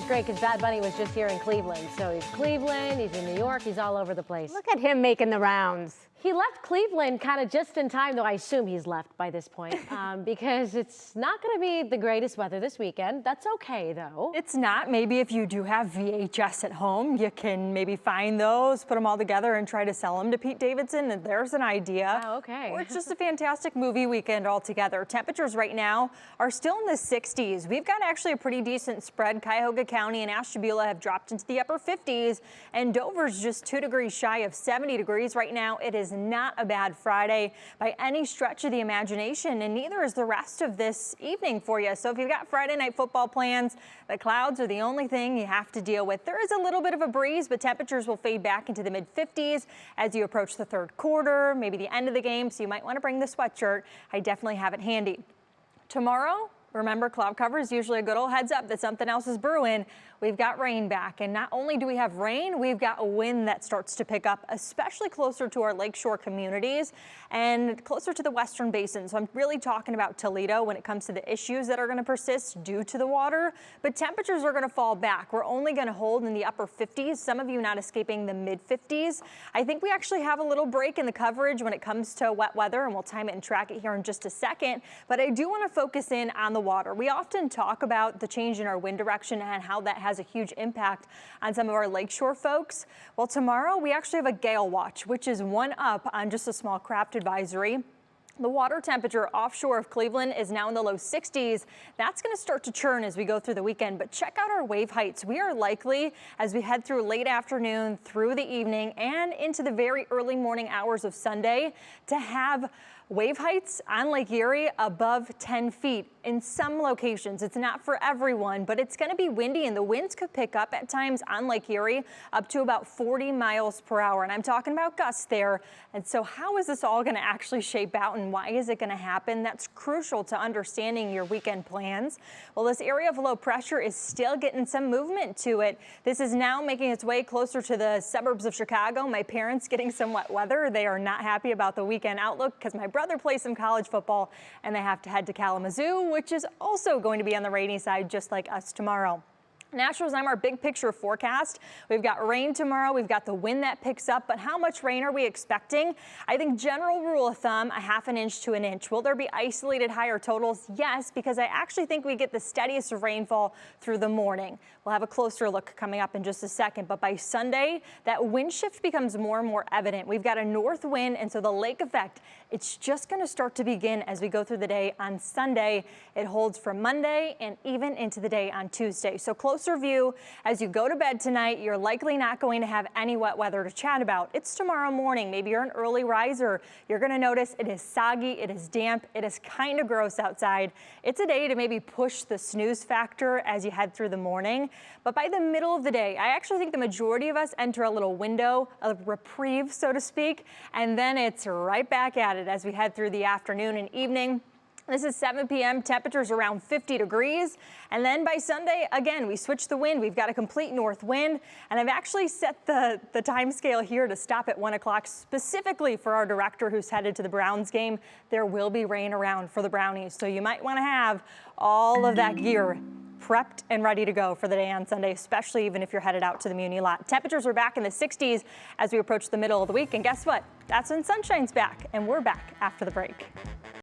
great because Bad Bunny was just here in Cleveland. So he's Cleveland, he's in New York, he's all over the place. Look at him making the rounds. He left Cleveland kind of just in time, though I assume he's left by this point, because it's not going to be the greatest weather this weekend. That's okay, though. It's not. Maybe if you do have VHS at home, you can maybe find those, put them all together and try to sell them to Pete Davidson. And there's an idea. Oh, okay. Or it's just a fantastic movie weekend altogether. Temperatures right now are still in the 60s. We've got actually a pretty decent spread. Cuyahoga County and Ashtabula have dropped into the upper 50s, and Dover's just 2 degrees shy of 70 degrees right now. It is not a bad Friday by any stretch of the imagination, and neither is the rest of this evening for you. So if you've got Friday night football plans, the clouds are the only thing you have to deal with. There is a little bit of a breeze, but temperatures will fade back into the mid 50s as you approach the third quarter, maybe the end of the game. So you might want to bring the sweatshirt. I definitely have it handy. Tomorrow, remember, cloud cover is usually a good old heads up that something else is brewing. We've got rain back, and not only do we have rain, we've got a wind that starts to pick up, especially closer to our lakeshore communities and closer to the western basin. So I'm really talking about Toledo when it comes to the issues that are going to persist due to the water, but temperatures are going to fall back. We're only going to hold in the upper 50s, some of you not escaping the mid 50s. I think we actually have a little break in the coverage when it comes to wet weather, and we'll time it and track it here in just a second, but I do want to focus in on the water. We often talk about the change in our wind direction and how that has a huge impact on some of our lakeshore folks. Well, tomorrow we actually have a gale watch, which is one up on just a small craft advisory. The water temperature offshore of Cleveland is now in the low 60s. That's going to start to churn as we go through the weekend, but check out our wave heights. We are likely, as we head through late afternoon, through the evening, and into the very early morning hours of Sunday, to have wave heights on Lake Erie above 10 feet in some locations. It's not for everyone, but it's going to be windy, and the winds could pick up at times on Lake Erie up to about 40 miles per hour. And I'm talking about gusts there. And so how is this all going to actually shape out, and why is it going to happen? That's crucial to understanding your weekend plans. Well, this area of low pressure is still getting some movement to it. This is now making its way closer to the suburbs of Chicago. My parents getting some wet weather. They are not happy about the weekend outlook because my brother plays some college football and they have to head to Kalamazoo, which is also going to be on the rainy side, just like us tomorrow. Nationals, I'm our big picture forecast. We've got rain tomorrow. We've got the wind that picks up, but how much rain are we expecting? I think general rule of thumb, a ½ inch to an inch. Will there be isolated higher totals? Yes, because I actually think we get the steadiest of rainfall through the morning. We'll have a closer look coming up in just a second, but by Sunday, that wind shift becomes more and more evident. We've got a north wind, and so the lake effect, it's just going to start to begin as we go through the day on Sunday. It holds for Monday and even into the day on Tuesday. So closer view as you go to bed tonight. You're likely not going to have any wet weather to chat about. It's tomorrow morning. Maybe you're an early riser. You're going to notice it is soggy, it is damp, it is kind of gross outside. It's a day to maybe push the snooze factor as you head through the morning. But by the middle of the day, I actually think the majority of us enter a little window of reprieve, so to speak, and then it's right back at it as we head through the afternoon and evening. This is 7 p.m. Temperatures around 50 degrees. And then by Sunday, again, we switch the wind. We've got a complete north wind. And I've actually set the time scale here to stop at 1 o'clock specifically for our director who's headed to the Browns game. There will be rain around for the Brownies. So you might want to have all of that gear prepped and ready to go for the day on Sunday, especially even if you're headed out to the Muni lot. Temperatures are back in the 60s as we approach the middle of the week. And guess what? That's when sunshine's back. And we're back after the break.